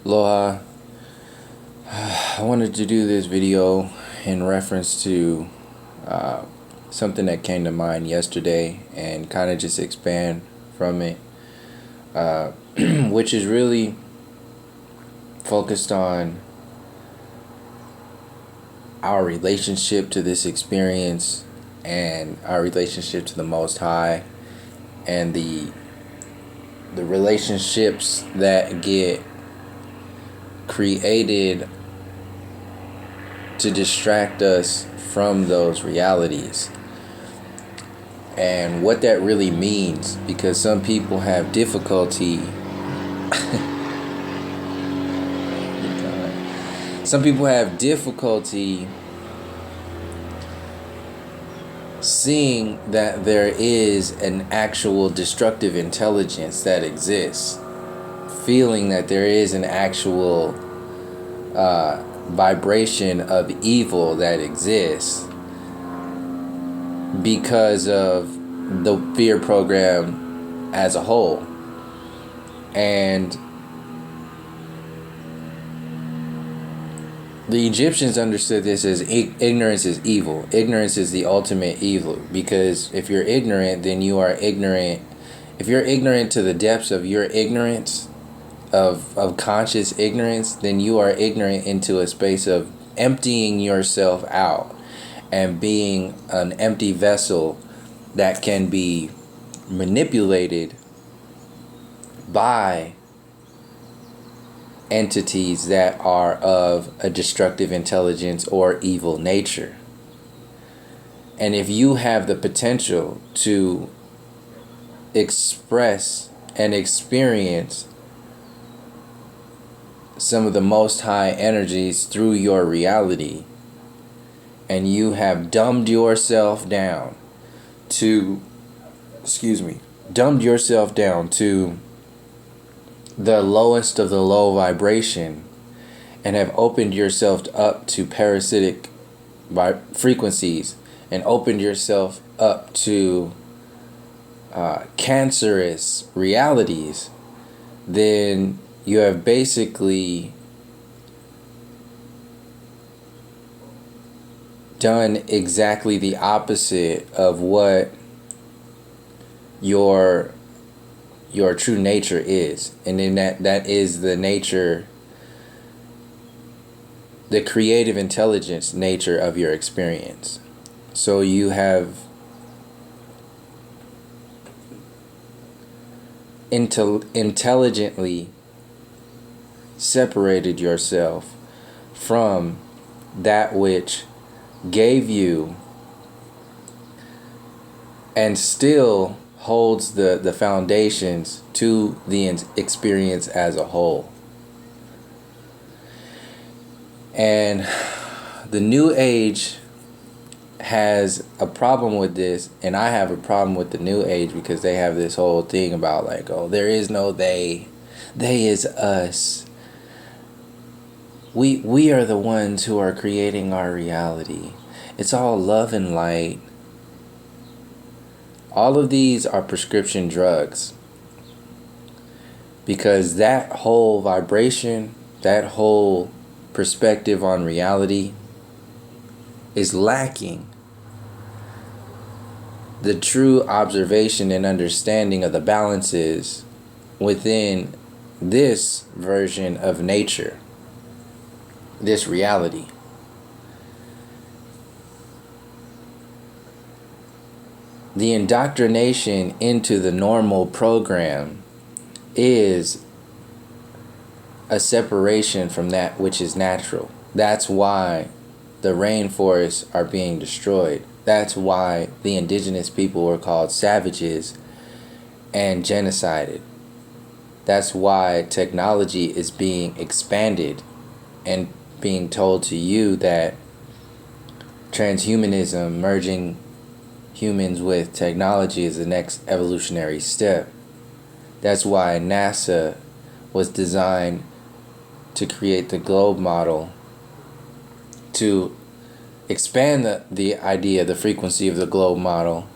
Aloha. I wanted to do this video in reference to something that came to mind yesterday and kind of just expand from it, which is really focused on our relationship to this experience and our relationship to the Most High and the relationships that get created to distract us from those realities and what that really means, because some people have difficulty seeing that there is an actual destructive intelligence that exists, feeling that there is an actual vibration of evil that exists because of the fear program as a whole. And the Egyptians understood this as ignorance is evil. Ignorance is the ultimate evil, because if you're ignorant, then you are ignorant. If you're ignorant to the depths of your ignorance, of conscious ignorance, then you are ignorant into a space of emptying yourself out and being an empty vessel that can be manipulated by entities that are of a destructive intelligence or evil nature. And if you have the potential to express and experience some of the most high energies through your reality, and you have dumbed yourself down to the lowest of the low vibration, and have opened yourself up to parasitic frequencies, and opened yourself up to cancerous realities, then you have basically done exactly the opposite of what your true nature is. And then that is the nature, the creative intelligence nature of your experience. So you have intelligently separated yourself from that which gave you and still holds the foundations to the experience as a whole. And the New Age has a problem with this, and I have a problem with the New Age, because they have this whole thing about like, oh, there is no they is us. We are the ones who are creating our reality. It's all love and light. All of these are prescription drugs, because that whole vibration, that whole perspective on reality is lacking the true observation and understanding of the balances within this version of nature, this reality. The indoctrination into the normal program is a separation from that which is natural. That's why the rainforests are being destroyed. That's why the indigenous people were called savages and genocided. That's why technology is being expanded and being told to you that transhumanism, merging humans with technology, is the next evolutionary step. That's why NASA was designed to create the globe model, to expand the idea, the frequency of the globe model,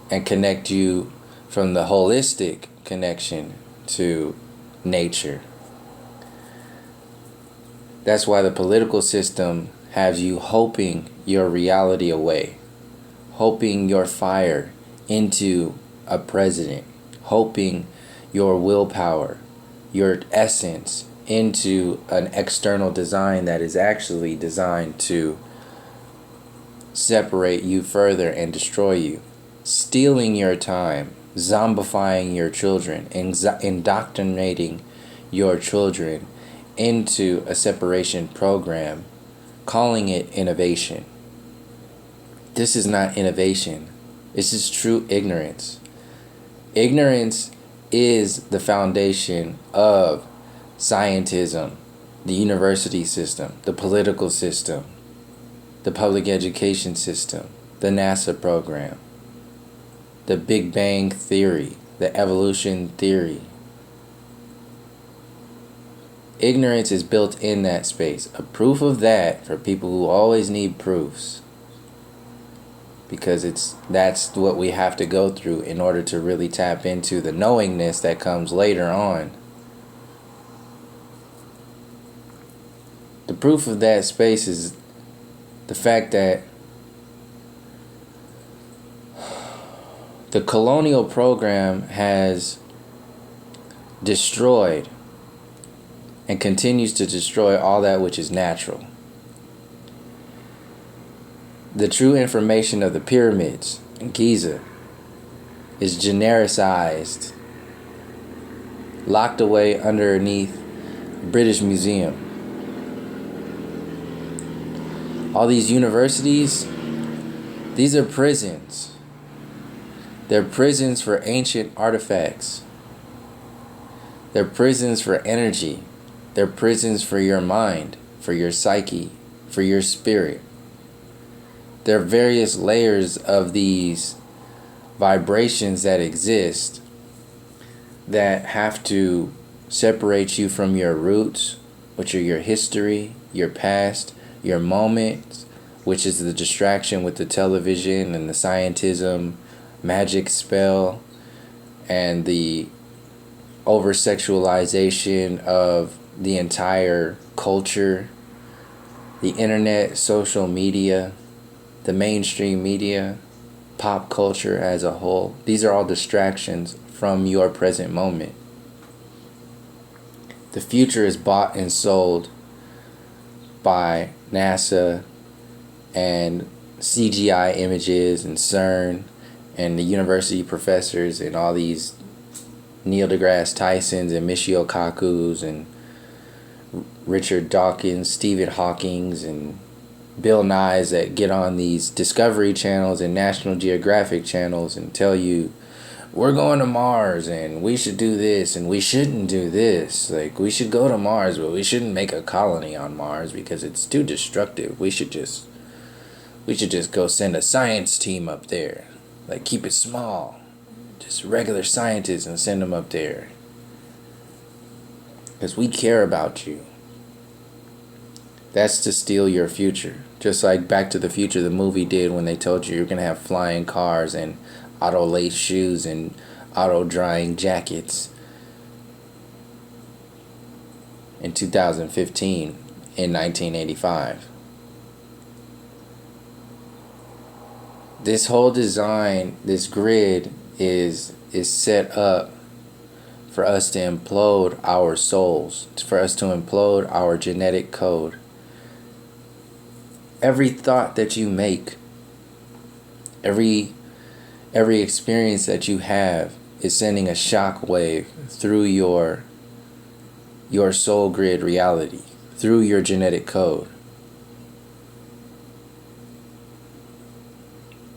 and connect you from the holistic connection to nature. That's why the political system has you hoping your reality away, hoping your fire into a president, hoping your willpower, your essence into an external design that is actually designed to separate you further and destroy you, stealing your time, zombifying your children, indoctrinating your children into a separation program, calling it innovation. This is not innovation. This is true ignorance. Ignorance is the foundation of scientism, the university system, the political system, the public education system, the NASA program, the Big Bang theory, the evolution theory. Ignorance is built in that space. A proof of that for people who always need proofs. Because that's what we have to go through in order to really tap into the knowingness that comes later on. The proof of that space is the fact that the colonial program has destroyed and continues to destroy all that which is natural. The true information of the pyramids in Giza is genericized, locked away underneath British Museum. All these universities, these are prisons. They're prisons for ancient artifacts. They're prisons for energy. They're prisons for your mind, for your psyche, for your spirit. There are various layers of these vibrations that exist that have to separate you from your roots, which are your history, your past, your moment, which is the distraction with the television and the scientism, magic spell, and the over-sexualization of the entire culture, the internet, social media, the mainstream media, pop culture as a whole. These are all distractions from your present moment. The future is bought and sold by NASA and CGI images and CERN and the university professors and all these Neil deGrasse Tysons and Michio Kakus and Richard Dawkins, Stephen Hawkings, and Bill Nyes that get on these Discovery channels and National Geographic channels and tell you, we're going to Mars and we should do this and we shouldn't do this. Like, we should go to Mars, but we shouldn't make a colony on Mars because it's too destructive. We should just go send a science team up there. Like, keep it small. Just regular scientists and send them up there. Because we care about you. That's to steal your future. Just like Back to the Future, the movie, did when they told you you're going to have flying cars and auto-lace shoes and auto-drying jackets. In 2015, in 1985. This whole design, this grid is set up for us to implode our souls, for us to implode our genetic code. Every thought that you make, every experience that you have is sending a shock wave through your soul grid reality, through your genetic code.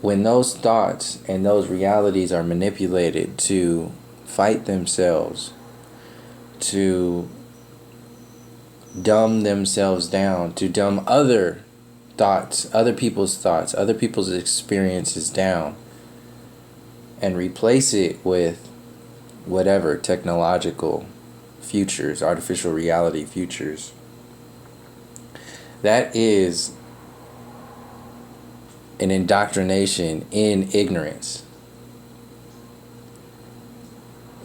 When those thoughts and those realities are manipulated to fight themselves, to dumb themselves down, to dumb other thoughts, other people's experiences down, and replace it with whatever technological futures, artificial reality futures. That is an indoctrination in ignorance,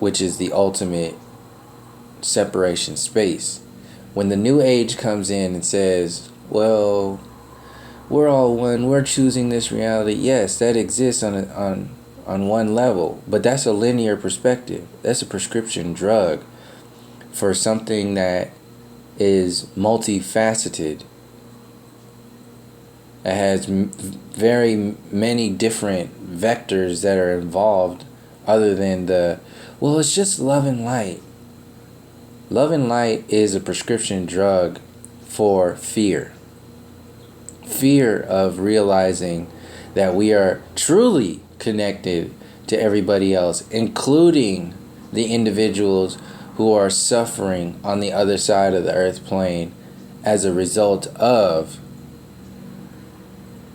which is the ultimate separation space. When the new age comes in and says, well, we're all one, we're choosing this reality, yes, that exists on one level, but that's a linear perspective. That's a prescription drug for something that is multifaceted. It has very many different vectors that are involved, other than well, it's just love and light. Love and light is a prescription drug for fear. Fear of realizing that we are truly connected to everybody else, including the individuals who are suffering on the other side of the earth plane as a result of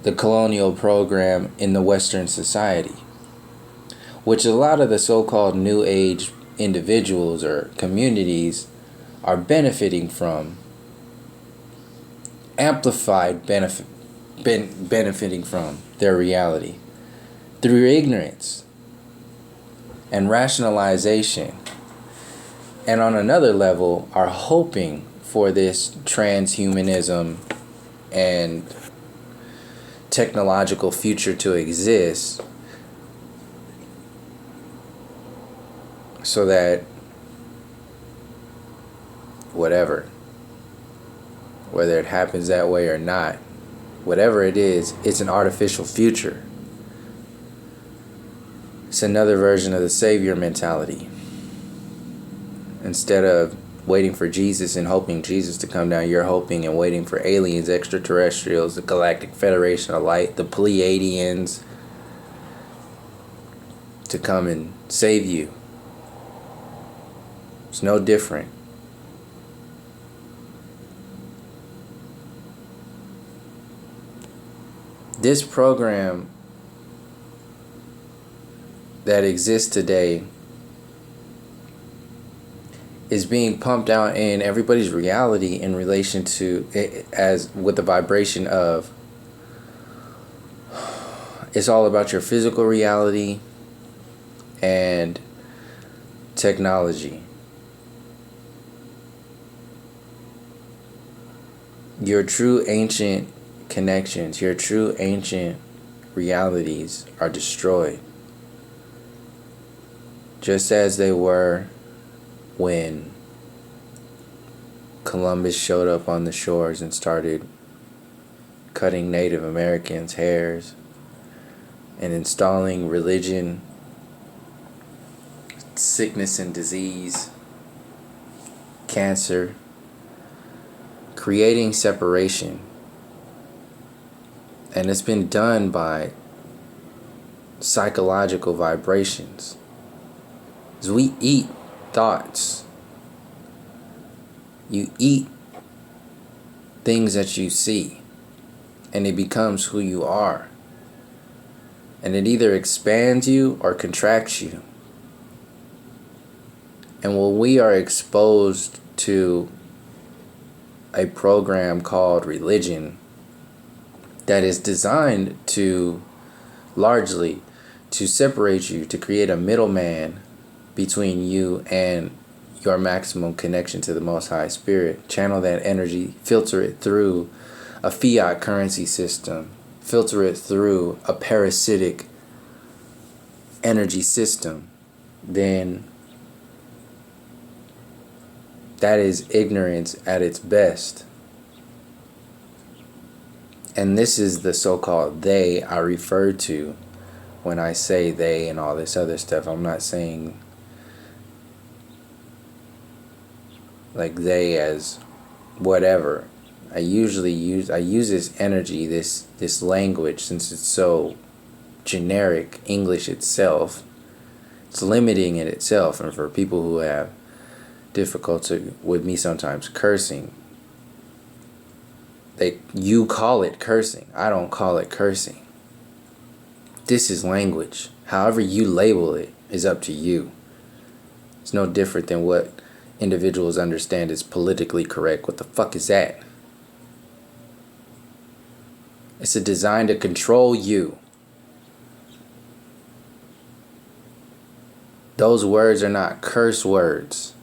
the colonial program in the Western society, which a lot of the so-called New Age individuals or communities are benefiting from, amplified benefiting from their reality through ignorance and rationalization, and on another level are hoping for this transhumanism and technological future to exist so that whether it happens that way or not, whatever it is, it's an artificial future. It's another version of the savior mentality. Instead of waiting for Jesus and hoping Jesus to come down, you're hoping and waiting for aliens, extraterrestrials, the Galactic Federation of Light, the Pleiadians to come and save you. It's no different. This program that exists today is being pumped out in everybody's reality in relation to it, as with the vibration of it's all about your physical reality and technology. Your true ancient connections, your true ancient realities are destroyed, just as they were when Columbus showed up on the shores and started cutting Native Americans' hairs and installing religion, sickness and disease, cancer, creating separation. And it's been done by psychological vibrations. As we eat thoughts, you eat things that you see, and it becomes who you are. And it either expands you or contracts you. And when we are exposed to a program called religion that is designed to largely to separate you, to create a middleman between you and your maximum connection to the Most High Spirit, channel that energy, filter it through a fiat currency system, filter it through a parasitic energy system, then that is ignorance at its best. And this is the so-called they I refer to when I say they and all this other stuff. I'm not saying like they as whatever. I use this energy, this language, since it's so generic, English itself, it's limiting in itself. And for people who have difficulty with me sometimes cursing, you call it cursing. I don't call it cursing. This is language. However you label it is up to you. It's no different than what individuals understand is politically correct. What the fuck is that? It's a design to control you. Those words are not curse words.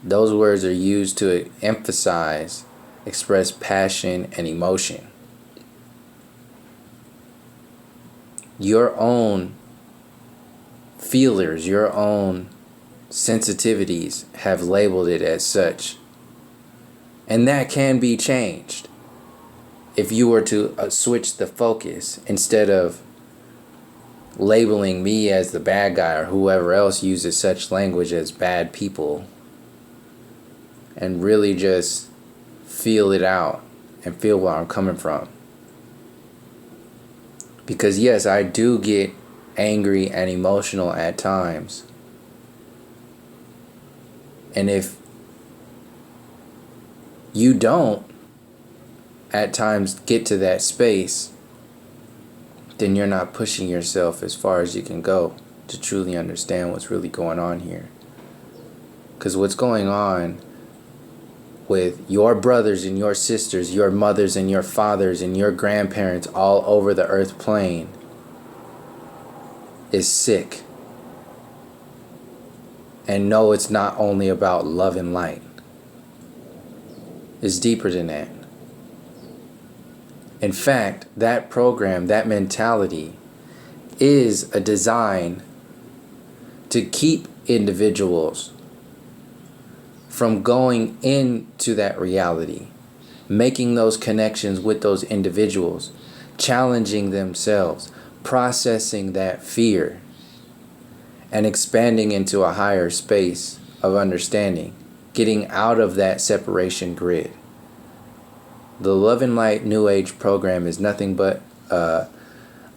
Those words are used to emphasize, express passion and emotion. Your own feelers, your own sensitivities have labeled it as such. And that can be changed if you were to switch the focus. Instead of labeling me as the bad guy or whoever else uses such language as bad people, and really just feel it out and feel where I'm coming from. Because yes, I do get angry and emotional at times. And if you don't at times get to that space, then you're not pushing yourself as far as you can go to truly understand what's really going on here. Because what's going on with your brothers and your sisters, your mothers and your fathers and your grandparents all over the earth plane is sick. And no, it's not only about love and light. It's deeper than that. In fact, that program, that mentality is a design to keep individuals from going into that reality, making those connections with those individuals, challenging themselves, processing that fear, and expanding into a higher space of understanding, getting out of that separation grid. The Love and Light New Age program is nothing but a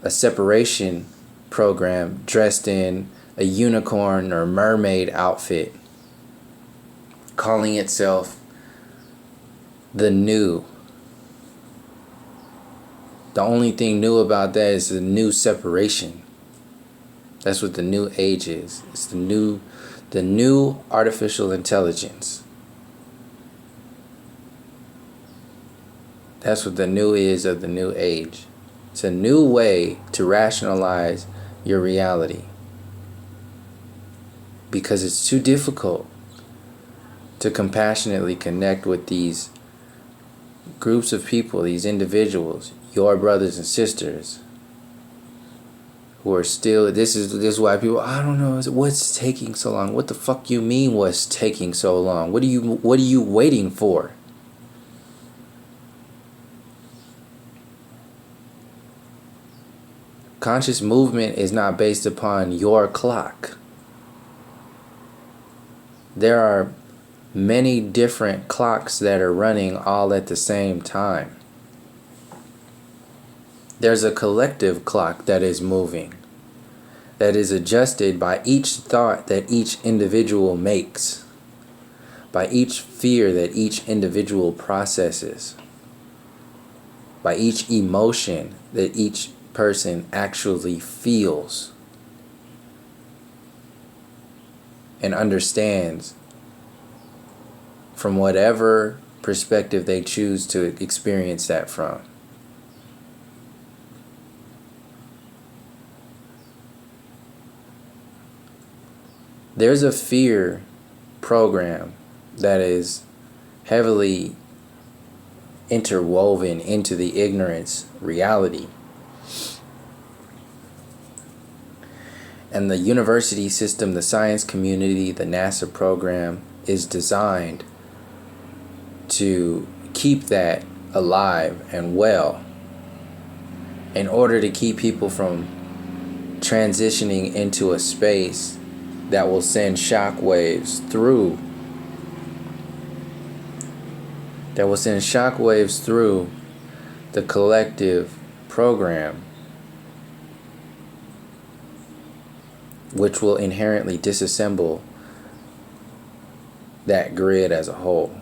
separation program dressed in a unicorn or mermaid outfit, calling itself the new. The only thing new about that is the new separation. That's what the new age is. It's the new artificial intelligence. That's what the new is of the new age. It's a new way to rationalize your reality. Because it's too difficult to compassionately connect with these groups of people, these individuals, your brothers and sisters, who are still, this is why people, I don't know, what's taking so long? What the fuck you mean what's taking so long? What are you waiting for? Conscious movement is not based upon your clock. There are many different clocks that are running all at the same time. There's a collective clock that is moving, that is adjusted by each thought that each individual makes, by each fear that each individual processes, by each emotion that each person actually feels and understands from whatever perspective they choose to experience that from. There's a fear program that is heavily interwoven into the ignorance reality. And the university system, the science community, the NASA program is designed to keep that alive and well in order to keep people from transitioning into a space that will send shockwaves through the collective program, which will inherently disassemble that grid as a whole.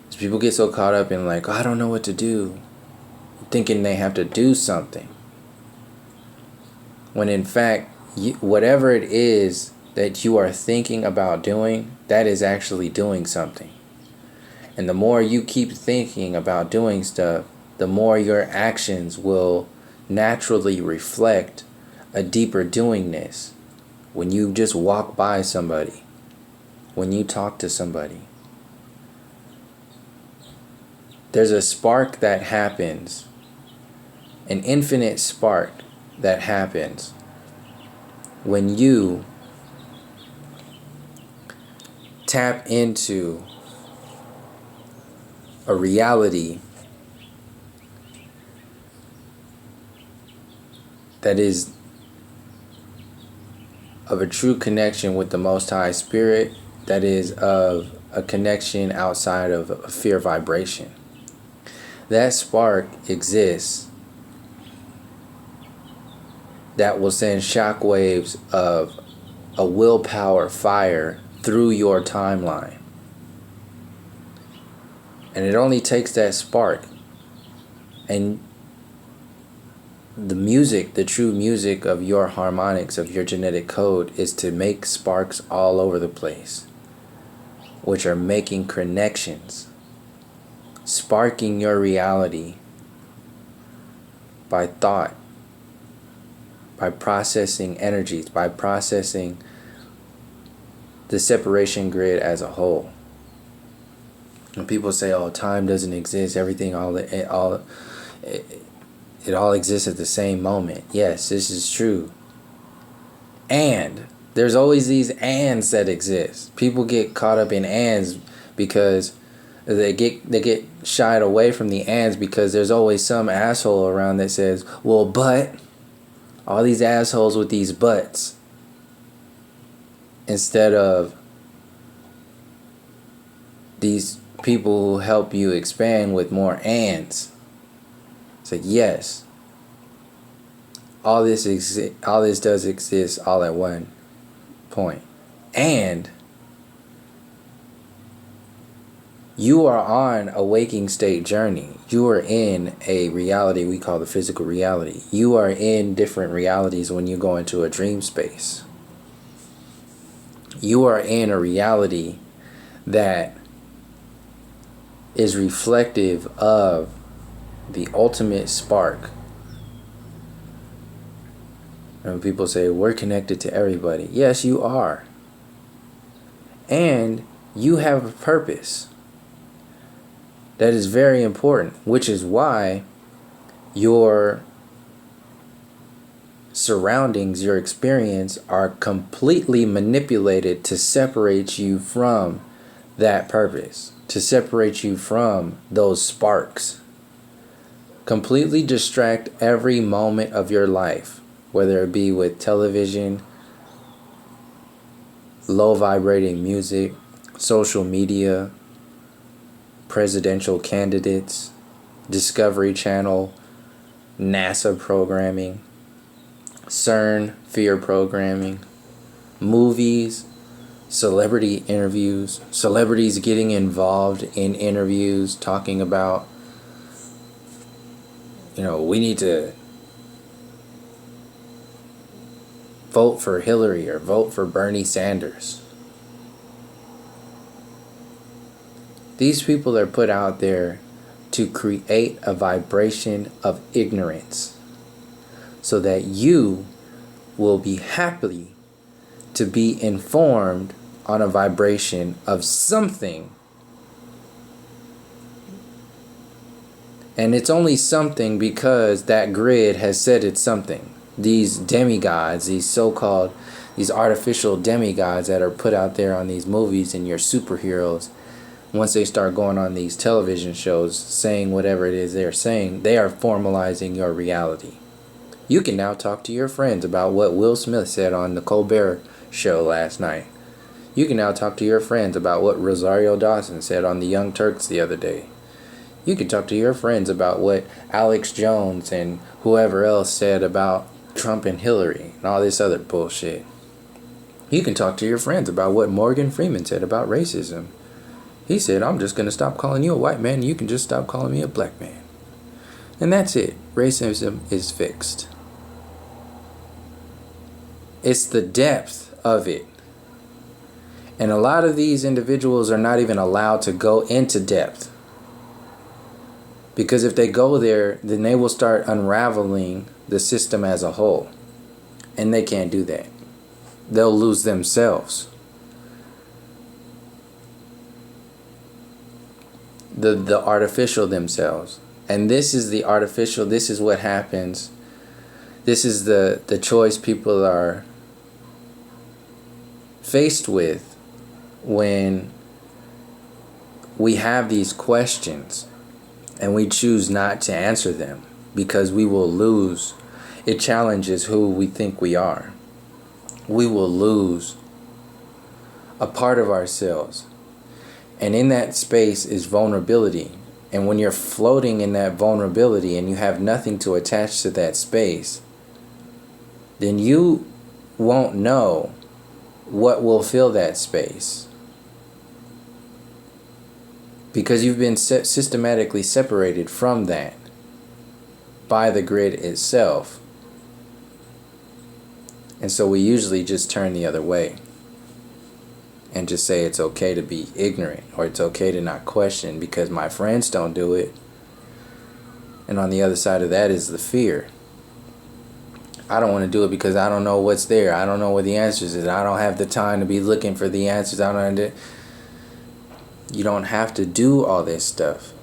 As people get so caught up in like, oh, I don't know what to do, thinking they have to do something, when in fact, whatever it is that you are thinking about doing, that is actually doing something. And the more you keep thinking about doing stuff, the more your actions will naturally reflect a deeper doingness. When you just walk by somebody, when you talk to somebody. There's a spark that happens, an infinite spark that happens when you tap into a reality that is of a true connection with the Most High Spirit, that is of a connection outside of a fear vibration. That spark exists that will send shockwaves of a willpower fire through your timeline. And it only takes that spark. And the music, the true music of your harmonics, of your genetic code, is to make sparks all over the place, which are making connections, sparking your reality by thought, by processing energies, by processing the separation grid as a whole. When people say, "Oh, time doesn't exist, everything, it all exists at the same moment." Yes, this is true. And there's always these ands that exist. People get caught up in ands because they get shied away from the ands because there's always some asshole around that says, "Well, but," all these assholes with these buts, instead of these people who help you expand with more ands. It's like, yes, all this does exist all at one point. And you are on a waking state journey. You are in a reality we call the physical reality. You are in different realities when you go into a dream space. You are in a reality that is reflective of the ultimate spark. And when people say, "We're connected to everybody," yes, you are. And you have a purpose that is very important, which is why your surroundings, your experience, are completely manipulated to separate you from that purpose, to separate you from those sparks. Completely distract every moment of your life, whether it be with television, low vibrating music, social media, presidential candidates, Discovery Channel, NASA programming, CERN fear programming, movies, celebrity interviews, celebrities getting involved in interviews talking about, we need to vote for Hillary or vote for Bernie Sanders. These people are put out there to create a vibration of ignorance so that you will be happy to be informed on a vibration of something. And it's only something because that grid has said it's something. These demigods, these artificial demigods that are put out there on these movies and your superheroes, once they start going on these television shows saying whatever it is they're saying, they are formalizing your reality. You can now talk to your friends about what Will Smith said on the Colbert Show last night. You can now talk to your friends about what Rosario Dawson said on the Young Turks the other day. You can talk to your friends about what Alex Jones and whoever else said about Trump and Hillary and all this other bullshit. You can talk to your friends about what Morgan Freeman said about racism. He said, "I'm just going to stop calling you a white man and you can just stop calling me a black man." And that's it. Racism is fixed. It's the depth of it. And a lot of these individuals are not even allowed to go into depth. Because if they go there, then they will start unraveling the system as a whole. And they can't do that. They'll lose themselves. the artificial themselves. And this is the artificial, this is what happens. This is the choice people are faced with when we have these questions and we choose not to answer them, because we will lose. It challenges who we think we are. We will lose a part of ourselves. And in that space is vulnerability. And when you're floating in that vulnerability and you have nothing to attach to that space, then you won't know what will fill that space. Because you've been systematically separated from that by the grid itself. And so we usually just turn the other way and just say it's okay to be ignorant, or it's okay to not question because my friends don't do it. And on the other side of that is the fear. I don't want to do it because I don't know what's there. I don't know what the answers is. I don't have the time to be looking for the answers. I don't. You don't have to do all this stuff.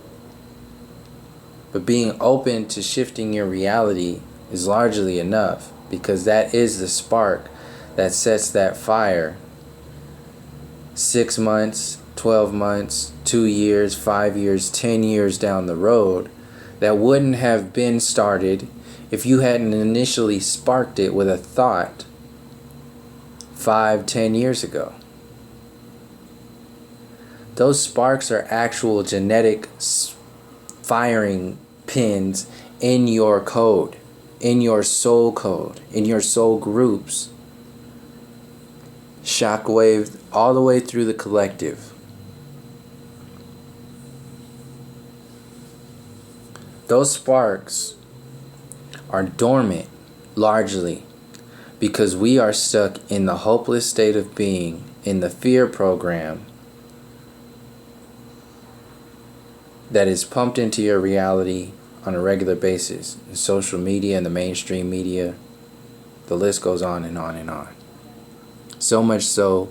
But being open to shifting your reality is largely enough, because that is the spark that sets that fire 6 months, 12 months, 2 years, 5 years, 10 years down the road, that wouldn't have been started if you hadn't initially sparked it with a thought 5, 10 years ago. Those sparks are actual genetic firing pins in your code, in your soul code, in your soul groups. Shockwave all the way through the collective. Those sparks are dormant largely because we are stuck in the hopeless state of being in the fear program that is pumped into your reality on a regular basis. In social media and the mainstream media, the list goes on and on and on. So much so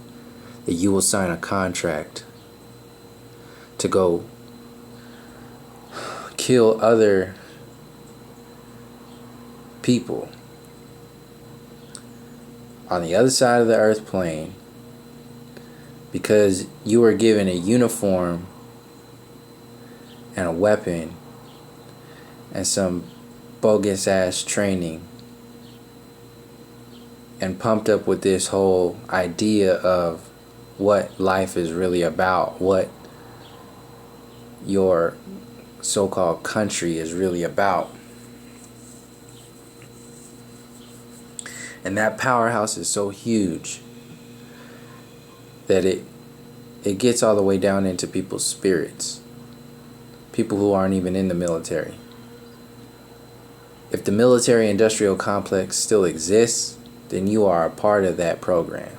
that you will sign a contract to go kill other people on the other side of the earth plane because you were given a uniform and a weapon and some bogus ass training and pumped up with this whole idea of what life is really about, what your so-called country is really about. And that powerhouse is so huge that it gets all the way down into people's spirits. People who aren't even in the military. If the military-industrial complex still exists, then you are a part of that program.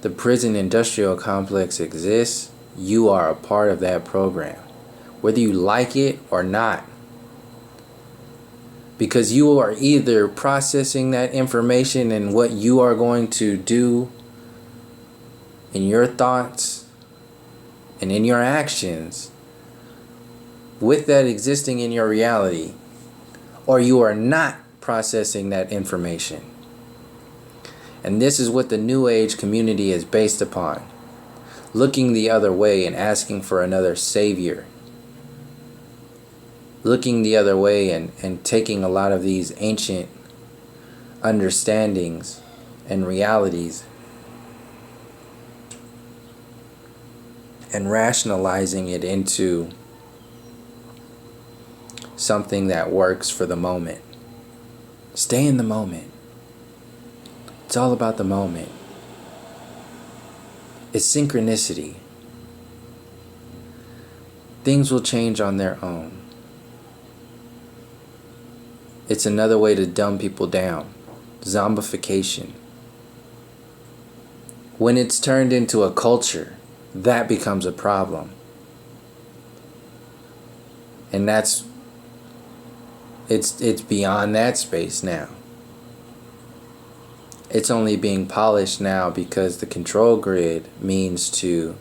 The prison-industrial complex exists, you are a part of that program. Whether you like it or not. Because you are either processing that information and what you are going to do in your thoughts and in your actions with that existing in your reality, or you are not processing that information. And this is what the New Age community is based upon. Looking the other way and asking for another savior. Looking the other way and taking a lot of these ancient understandings and realities and rationalizing it into something that works for the moment. Stay in the moment. It's all about the moment. It's synchronicity. Things will change on their own. It's another way to dumb people down. Zombification. When it's turned into a culture, that becomes a problem. And it's beyond that space now. It's only being polished now because the control grid means to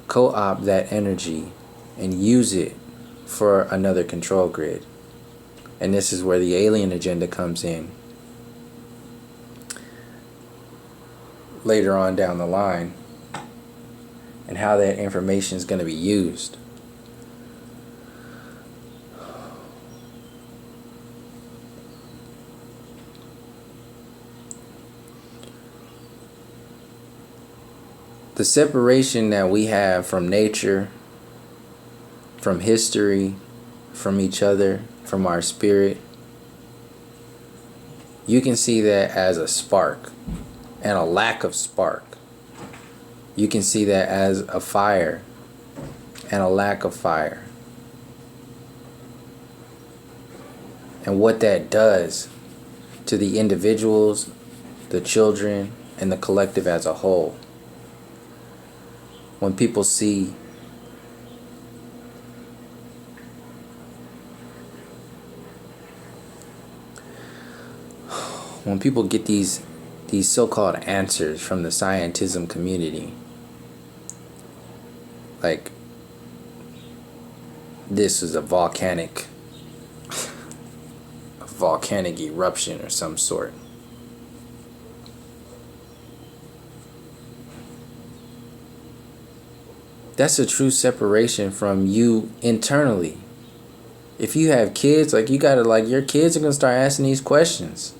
co-opt that energy and use it for another control grid. And this is where the alien agenda comes in later on down the line, and how that information is going to be used. The separation that we have from nature, from history, from each other, from our spirit, you can see that as a spark and a lack of spark. You can see that as a fire and a lack of fire. And what that does to the individuals, the children, and the collective as a whole. When people see when people get these so-called answers from the scientism community, like this is a volcanic eruption or some sort. That's a true separation from you internally. If you have kids, like you gotta, like your kids are gonna start asking these questions.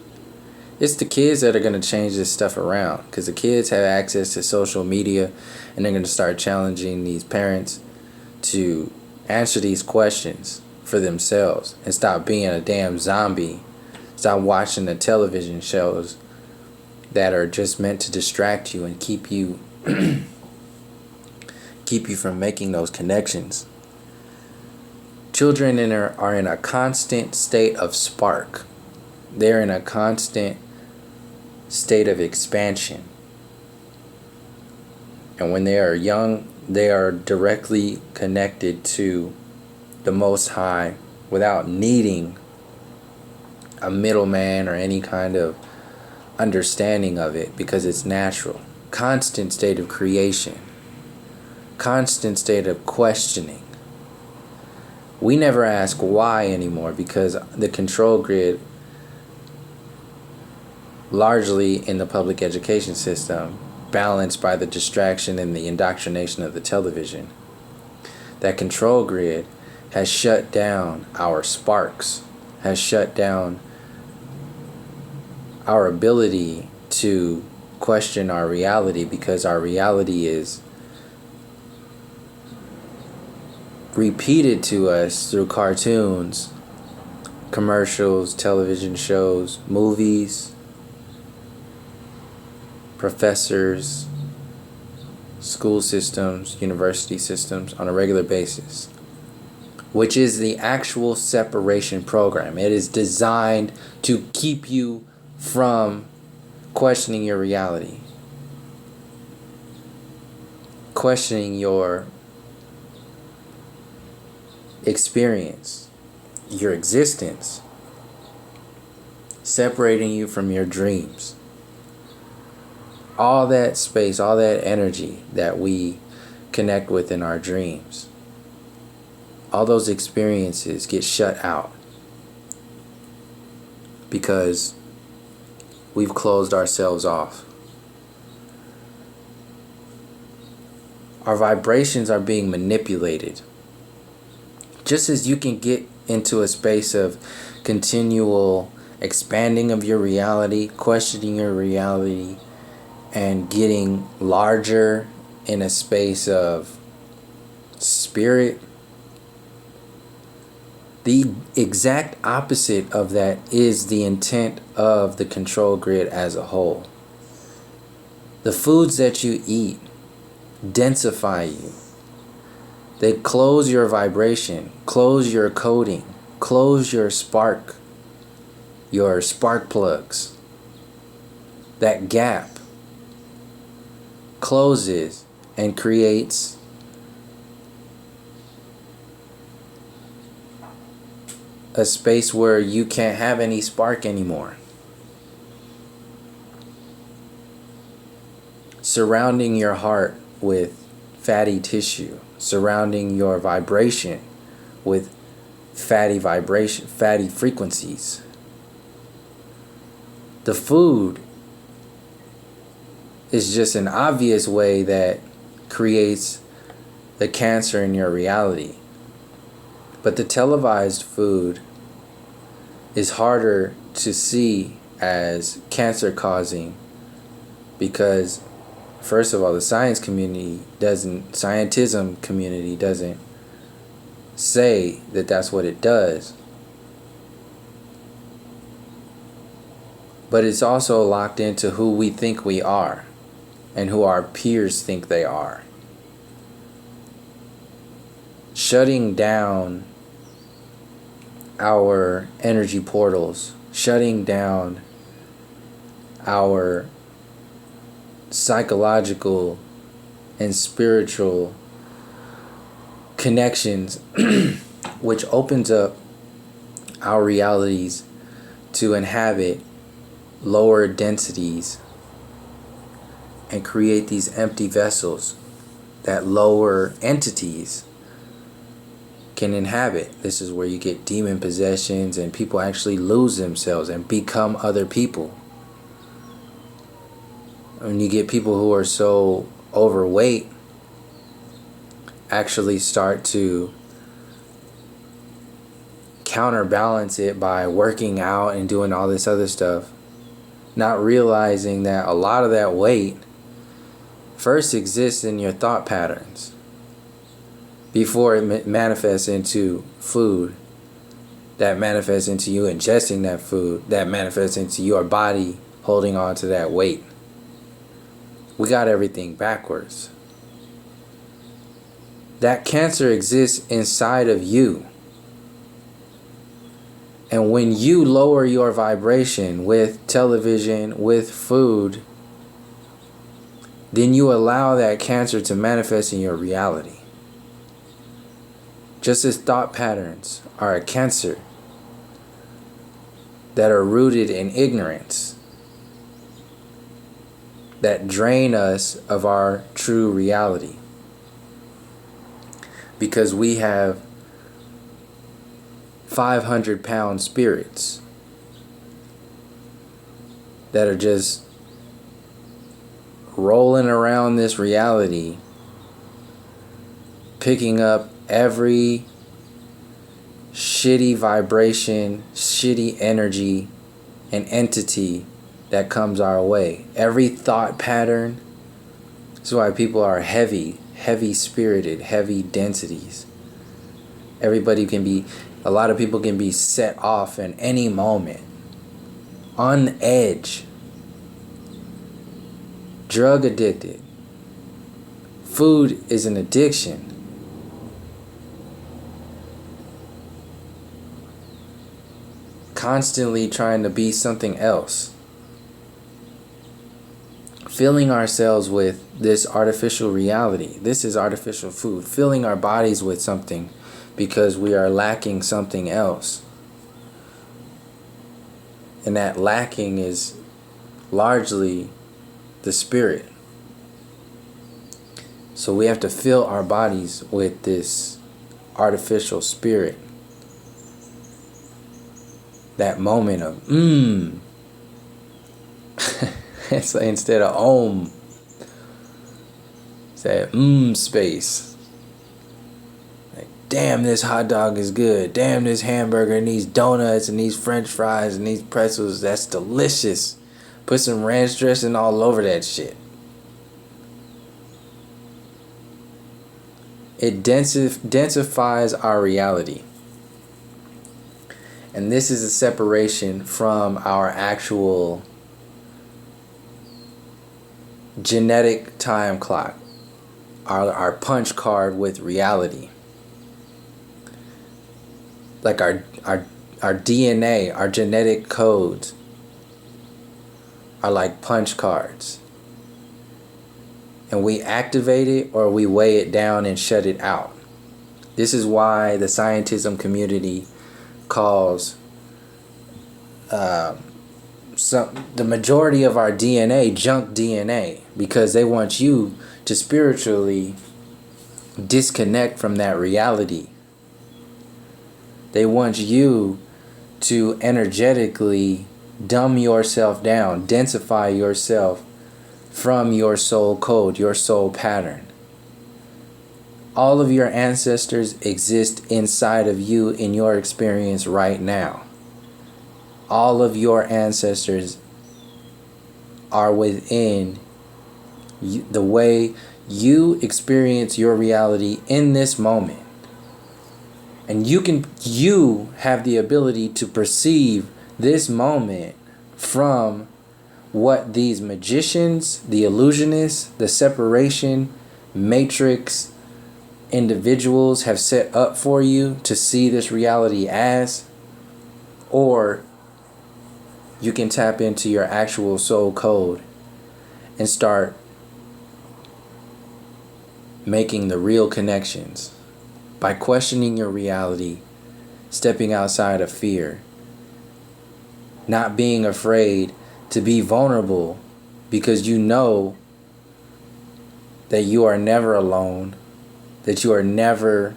It's the kids that are gonna change this stuff around, because the kids have access to social media, and they're gonna start challenging these parents to answer these questions for themselves and stop being a damn zombie. Stop watching the television shows that are just meant to distract you and keep you from making those connections. Children are in a constant state of spark. They're in a constant state of expansion. And when they are young, they are directly connected to the Most High without needing a middleman or any kind of understanding of it, because it's natural. Constant state of creation. Constant state of questioning. We never ask why anymore, because the control grid, largely in the public education system, balanced by the distraction and the indoctrination of the television, that control grid has shut down our sparks, has shut down our ability to question our reality, because our reality is repeated to us through cartoons, commercials, television shows, movies, professors, school systems, university systems on a regular basis, which is the actual separation program. It is designed to keep you from questioning your reality, questioning your experience, your existence, separating you from your dreams. All that space, all that energy that we connect with in our dreams, all those experiences get shut out because we've closed ourselves off. Our vibrations are being manipulated. Just as you can get into a space of continual expanding of your reality, questioning your reality, and getting larger in a space of spirit, the exact opposite of that is the intent of the control grid as a whole. The foods that you eat densify you. They close your vibration, close your coding, close your spark plugs. That gap closes and creates a space where you can't have any spark anymore. Surrounding your heart with fatty tissue, surrounding your vibration with fatty frequencies. The food is just an obvious way that creates the cancer in your reality. But the televised food is harder to see as cancer causing because, first of all, the scientism community doesn't say that that's what it does. But it's also locked into who we think we are and who our peers think they are. Shutting down our energy portals, shutting down our psychological and spiritual connections, which opens up our realities to inhabit lower densities and create these empty vessels that lower entities can inhabit. This is where you get demon possessions and people actually lose themselves and become other people. When you get people who are so overweight actually start to counterbalance it by working out and doing all this other stuff, not realizing that a lot of that weight first exists in your thought patterns before it manifests into food, that manifests into you ingesting that food, that manifests into your body holding on to that weight. We got everything backwards. That cancer exists inside of you. And when you lower your vibration with television, with food, then you allow that cancer to manifest in your reality. Just as thought patterns are a cancer that are rooted in ignorance, that drain us of our true reality. Because we have 500-pound spirits that are just rolling around this reality, picking up every shitty vibration, shitty energy, and entity that comes our way. Every thought pattern. This is why people are heavy spirited, heavy densities. A lot of people can be set off in any moment, on edge, drug addicted. Food is an addiction. Constantly trying to be something else. Filling ourselves with this artificial reality. This is artificial food. Filling our bodies with something because we are lacking something else. And that lacking is largely the spirit. So we have to fill our bodies with this artificial spirit. That moment of it's like instead of om, it's that space. Like, damn, this hot dog is good. Damn, this hamburger and these donuts and these french fries and these pretzels, that's delicious. Put some ranch dressing all over that shit. It densifies our reality. And this is a separation from our actual genetic time clock, our punch card with reality. Like our DNA, our genetic codes are like punch cards. And we activate it or we weigh it down and shut it out. This is why the scientism community calls the majority of our DNA junk DNA, because they want you to spiritually disconnect from that reality. They want you to energetically dumb yourself down, densify yourself from your soul code, your soul pattern. All of your ancestors exist inside of you in your experience right now. All of your ancestors are within the way you experience your reality in this moment. And you have the ability to perceive this moment from what these magicians, the illusionists, the separation matrix individuals have set up for you to see this reality as, or you can tap into your actual soul code and start making the real connections by questioning your reality, stepping outside of fear, not being afraid to be vulnerable, because you know that you are never alone, that you are never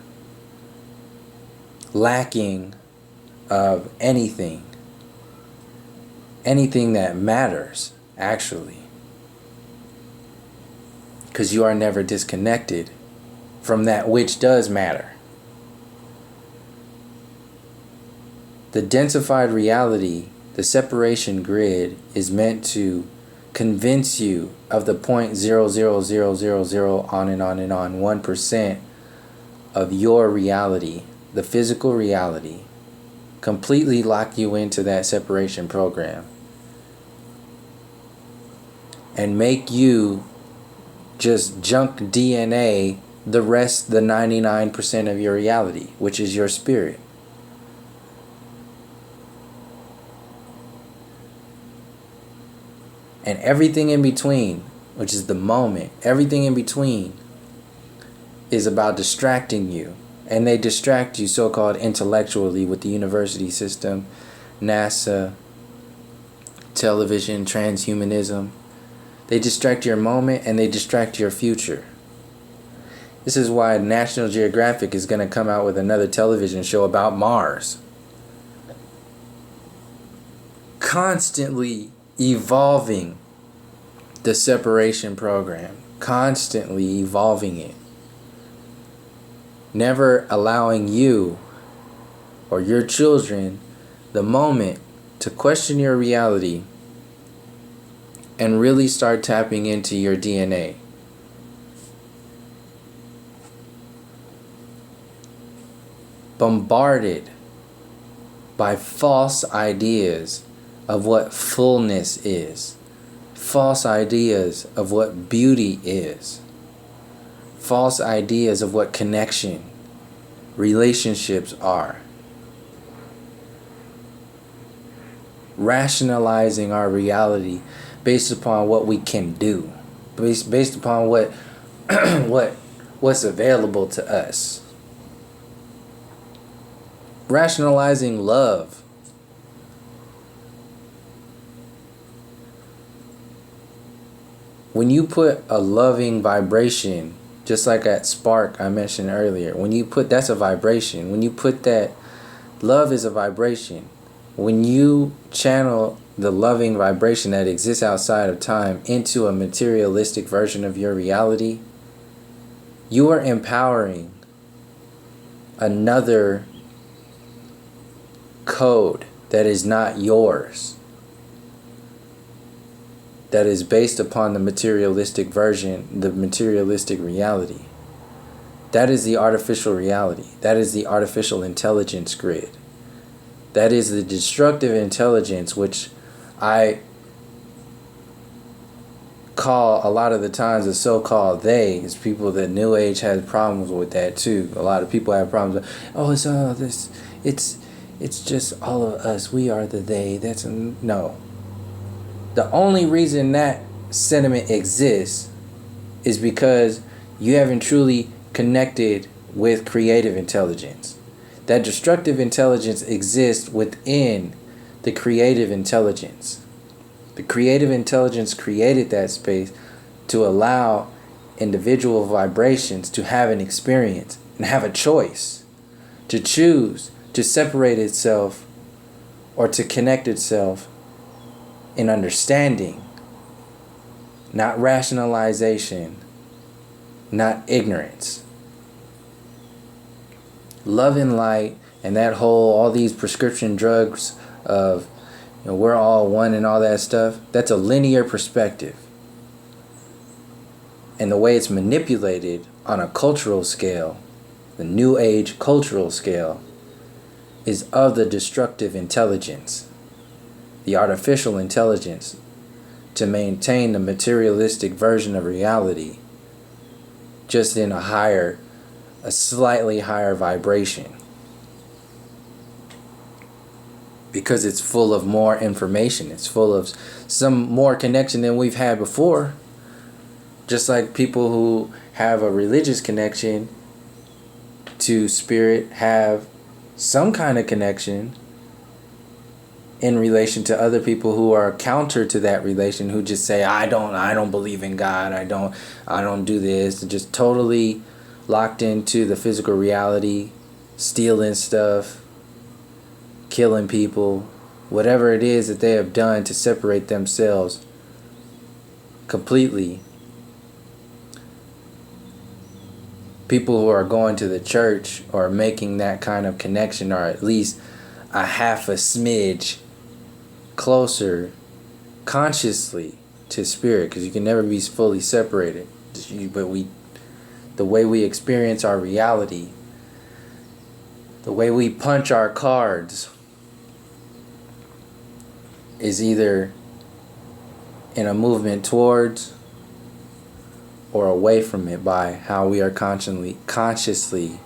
lacking of anything that matters, actually, because you are never disconnected from that which does matter. The densified reality, the separation grid, is meant to convince you of the 0.00000 on and on and on 1% of your reality, the physical reality, completely lock you into that separation program and make you just junk DNA the 99% of your reality, which is your spirit. And everything in between, which is the moment, everything in between is about distracting you. And they distract you so-called intellectually with the university system, NASA, television, transhumanism. They distract your moment and they distract your future. This is why National Geographic is going to come out with another television show about Mars. Constantly evolving the separation program, constantly evolving it, never allowing you or your children the moment to question your reality and really start tapping into your DNA. Bombarded by false ideas of what fullness is, false ideas of what beauty is, false ideas of what connection, relationships are. Rationalizing our reality based upon what we can do, based upon what's available to us. Rationalizing love. When you put a loving vibration, just like that spark I mentioned earlier, that's a vibration. When you put that, love is a vibration. When you channel the loving vibration that exists outside of time into a materialistic version of your reality, you are empowering another code that is not yours, that is based upon the materialistic version, the materialistic reality. That is the artificial reality. That is the artificial intelligence grid. That is the destructive intelligence, which I call a lot of the times the so-called they. It's people that New Age has problems with that too. A lot of people have problems with, oh, it's all this, it's just all of us. We are the they. That's no. The only reason that sentiment exists is because you haven't truly connected with creative intelligence. That destructive intelligence exists within the creative intelligence. The creative intelligence created that space to allow individual vibrations to have an experience and have a choice to choose to separate itself or to connect itself in understanding, not rationalization, not ignorance. Love and light and that whole, all these prescription drugs of, we're all one and all that stuff, that's a linear perspective. And the way it's manipulated on a cultural scale, the New Age cultural scale, is of the destructive intelligence, the artificial intelligence, to maintain the materialistic version of reality, just in a slightly higher vibration. Because it's full of more information, it's full of some more connection than we've had before. Just like people who have a religious connection to spirit have some kind of connection in relation to other people who are counter to that relation, who just say, I don't believe in God, I don't do this, and just totally locked into the physical reality, stealing stuff, killing people, whatever it is that they have done to separate themselves completely. People who are going to the church or making that kind of connection are at least a half a smidge closer consciously to spirit, because you can never be fully separated. But the way we experience our reality, the way we punch our cards, is either in a movement towards or away from it by how we are consciously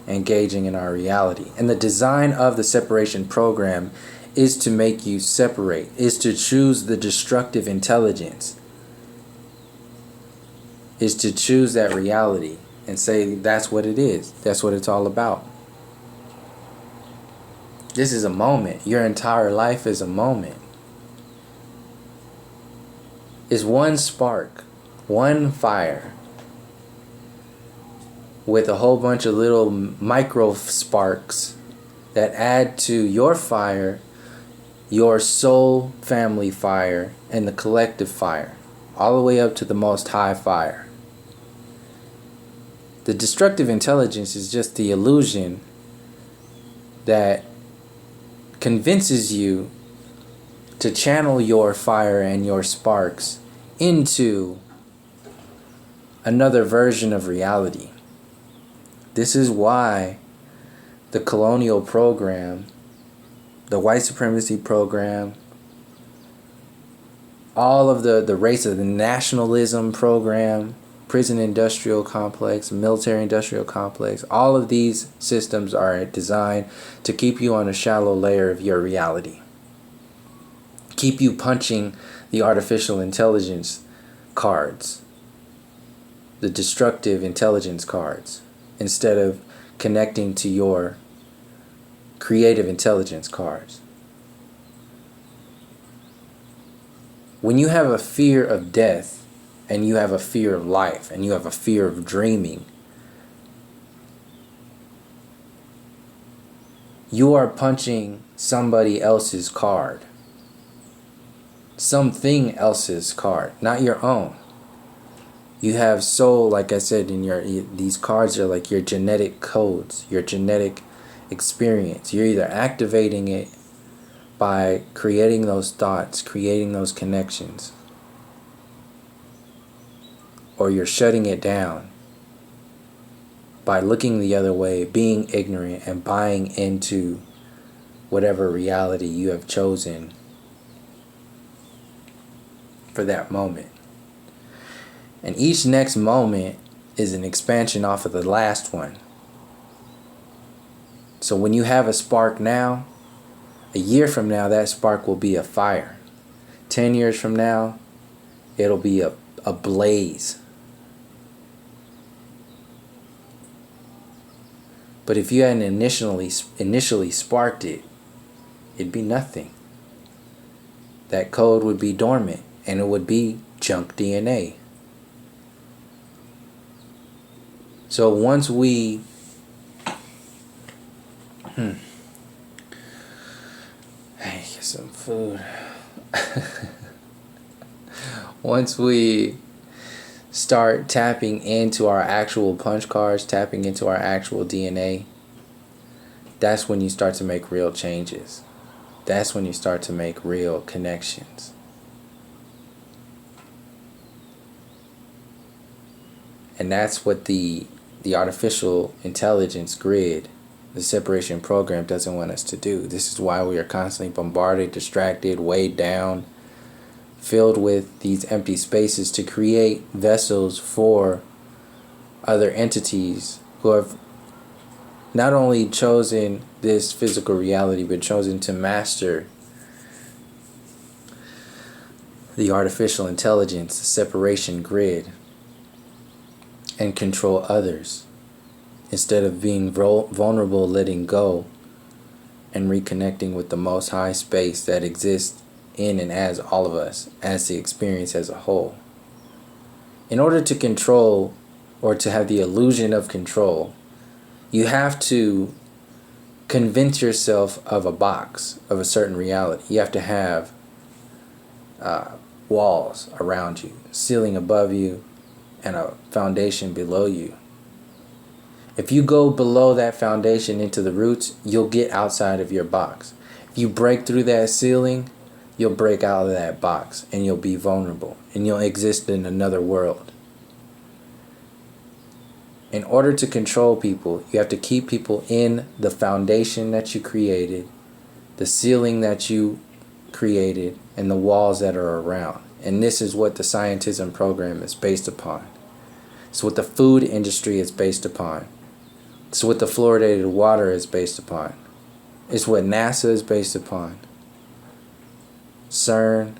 engaging in our reality. And the design of the separation program is to make you separate, is to choose the destructive intelligence, is to choose that reality and say that's what it is, that's what it's all about. This is a moment. Your entire life is a moment. Is one spark, one fire, with a whole bunch of little micro sparks that add to your fire, your soul family fire, and the collective fire, all the way up to the most high fire. The destructive intelligence is just the illusion that convinces you to channel your fire and your sparks into another version of reality. This is why the colonial program, the white supremacy program, all of the race of the nationalism program, prison industrial complex, military industrial complex, all of these systems are designed to keep you on a shallow layer of your reality. Keep you punching the artificial intelligence cards, the destructive intelligence cards, instead of connecting to your creative intelligence cards. When you have a fear of death, and you have a fear of life, and you have a fear of dreaming, you are punching somebody else's card. Something else's card, not your own. You have soul, like I said, these cards are like your genetic codes, your genetic experience. You're either activating it by creating those thoughts, creating those connections, or you're shutting it down by looking the other way, being ignorant, and buying into whatever reality you have chosen for that moment. And each next moment is an expansion off of the last one. So when you have a spark now, a year from now, that spark will be a fire. 10 years from now, it'll be a blaze. But if you hadn't initially sparked it, it'd be nothing. That code would be dormant, and it would be junk DNA. So once we hey, get some food. Once we start tapping into our actual punch cards, tapping into our actual DNA, that's when you start to make real changes. That's when you start to make real connections. And that's what the artificial intelligence grid, the separation program, doesn't want us to do. This is why we are constantly bombarded, distracted, weighed down, filled with these empty spaces to create vessels for other entities who have not only chosen this physical reality, but chosen to master the artificial intelligence, the separation grid, and control others instead of being vulnerable, letting go, and reconnecting with the Most High space that exists in and as all of us, as the experience as a whole. In order to control, or to have the illusion of control, you have to convince yourself of a box, of a certain reality. You have to have walls around you, ceiling above you, and a foundation below you. If you go below that foundation into the roots, you'll get outside of your box. If you break through that ceiling, you'll break out of that box, and you'll be vulnerable, and you'll exist in another world. In order to control people, you have to keep people in the foundation that you created, the ceiling that you created, and the walls that are around. And this is what the scientism program is based upon. It's what the food industry is based upon. It's what the fluoridated water is based upon. It's what NASA is based upon. CERN,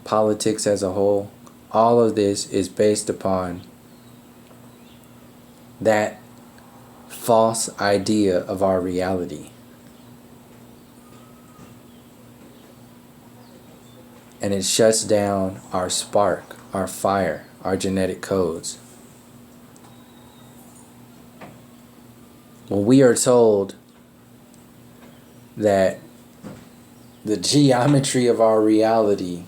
politics as a whole, all of this is based upon that false idea of our reality. And it shuts down our spark, our fire, our genetic codes. When we are told that the geometry of our reality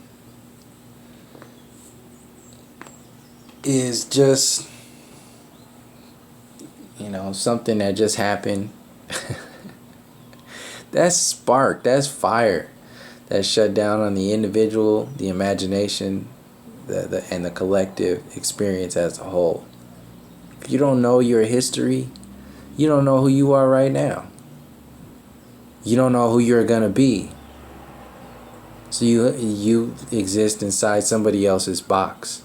is just, something that just happened, that's spark, that's fire, that's shut down on the individual, the imagination, and the collective experience as a whole. If you don't know your history, you don't know who you are right now. You don't know who you're gonna be. So you exist inside somebody else's box.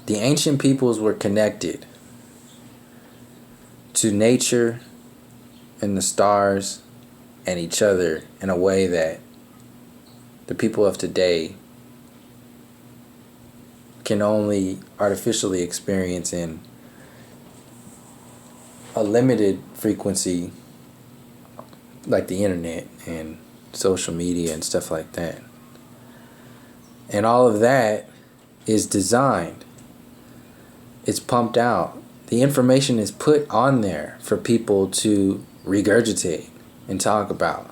The ancient peoples were connected to nature and the stars and each other in a way that the people of today can only artificially experience in a limited frequency, like the internet and social media and stuff like that. And all of that is designed. It's pumped out. The information is put on there for people to regurgitate and talk about.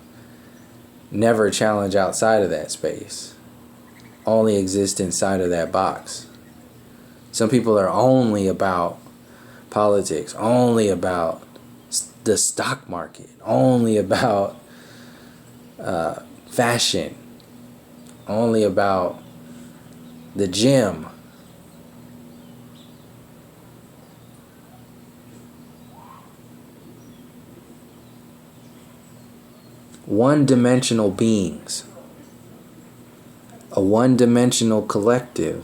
Never challenge outside of that space. Only exist inside of that box. Some people are only about politics, only about the stock market, only about fashion, only about the gym. One-dimensional beings, a one-dimensional collective,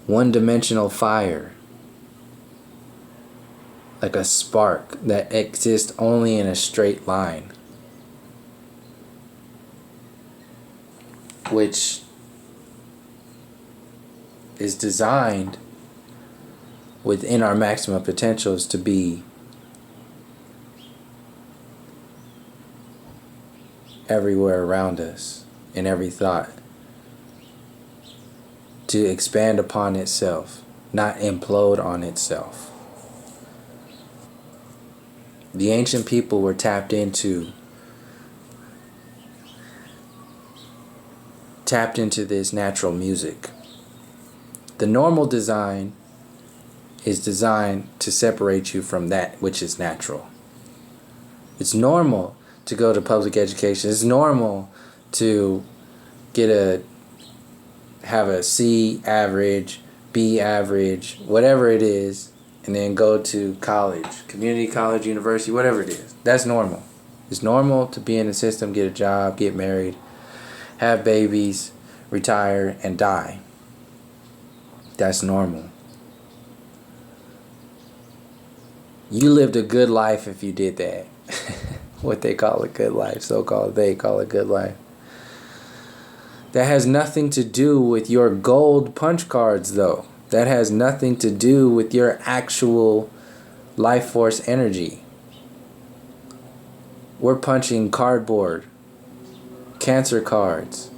one-dimensional fire, like a spark that exists only in a straight line, which is designed within our maximum potentials to be everywhere around us, in every thought, to expand upon itself, not implode on itself. The ancient people were tapped into this natural music. The normal design is designed to separate you from that which is natural. It's normal to go to public education. It's normal to have a C average, B average, whatever it is, and then go to college, community college, university, whatever it is. That's normal. It's normal to be in the system, get a job, get married, have babies, retire, and die. That's normal. You lived a good life if you did that. What they call a good life, so-called they call a good life. That has nothing to do with your gold punch cards, though. That has nothing to do with your actual life force energy. We're punching cardboard, cancer cards,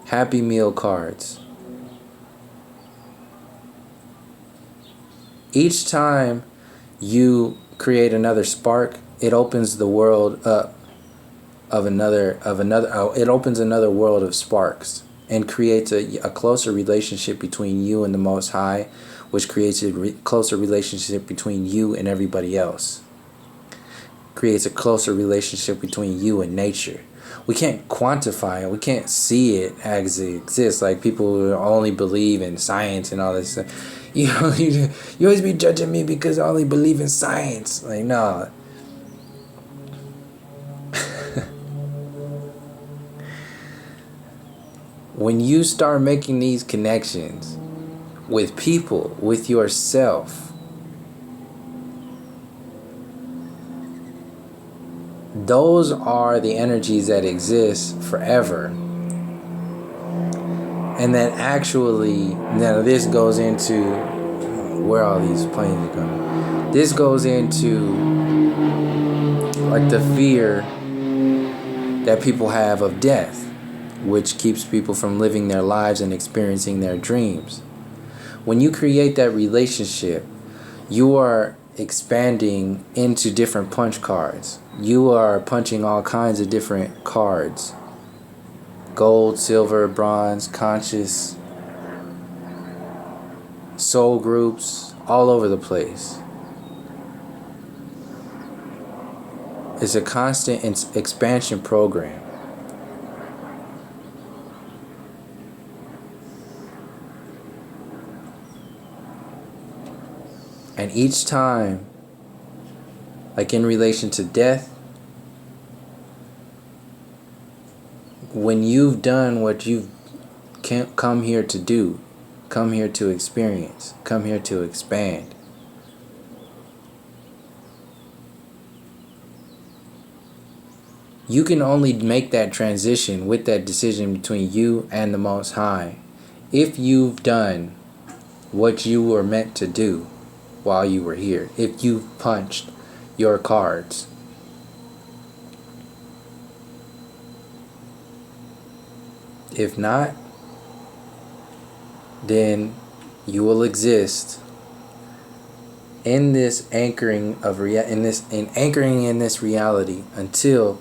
Happy Meal cards. Each time you create another spark, it opens the world up it opens another world of sparks and creates a closer relationship between you and the Most High, which creates a closer relationship between you and everybody else. Creates a closer relationship between you and nature. We can't quantify it. We can't see it as it exists. Like people who only believe in science and all this stuff. You always be judging me because I only believe in science. Like, no. When you start making these connections with people, with yourself, those are the energies that exist forever. And that actually, now this goes into where all these planes are going. This goes into like the fear that people have of death, which keeps people from living their lives and experiencing their dreams. When you create that relationship, you are expanding into different punch cards. You are punching all kinds of different cards. Gold, silver, bronze, conscious, soul groups, all over the place. It's a constant expansion program. And each time, like in relation to death, when you've done what you've come here to do, come here to experience, come here to expand, you can only make that transition with that decision between you and the Most High if you've done what you were meant to do while you were here, if you punched your cards. If not, then you will exist in this anchoring of anchoring in this reality until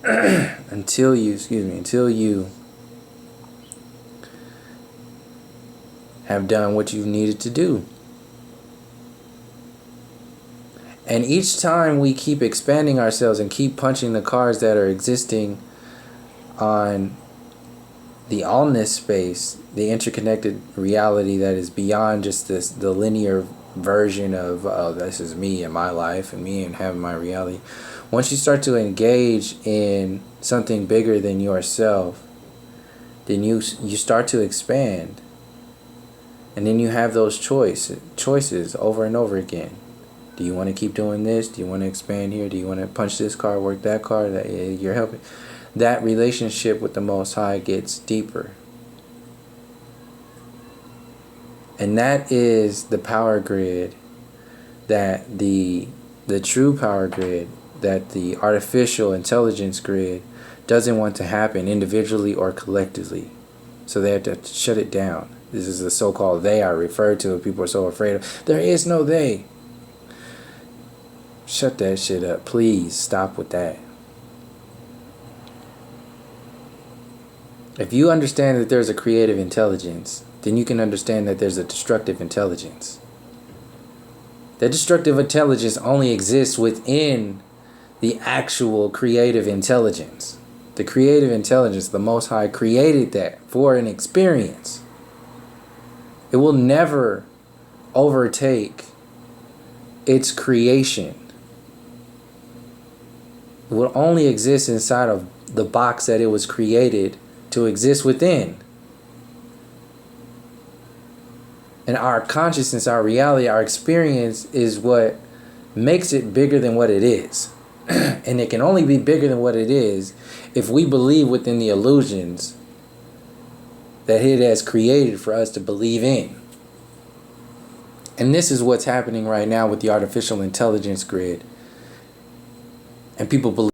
until you have done what you needed to do. And each time we keep expanding ourselves and keep punching the cards that are existing on the allness space, the interconnected reality that is beyond just the linear version of, oh, this is me and my life and me and having my reality. Once you start to engage in something bigger than yourself, then you start to expand. And then you have those choices over and over again. Do you want to keep doing this? Do you want to expand here? Do you want to punch this card, work that card? You're helping. That relationship with the Most High gets deeper. And that is the power grid that the true power grid, that the artificial intelligence grid doesn't want to happen individually or collectively. So they have to shut it down. This is the so-called they are referred to. People are so afraid of. There is no they. Shut that shit up. Please stop with that. If you understand that there's a creative intelligence, then you can understand that there's a destructive intelligence. That destructive intelligence only exists within the actual creative intelligence. The creative intelligence, the Most High created that for an experience. It will never overtake its creation. It will only exist inside of the box that it was created to exist within. And our consciousness, our reality, our experience is what makes it bigger than what it is. And it can only be bigger than what it is if we believe within the illusions that it has created for us to believe in. And this is what's happening right now with the artificial intelligence grid. And people believe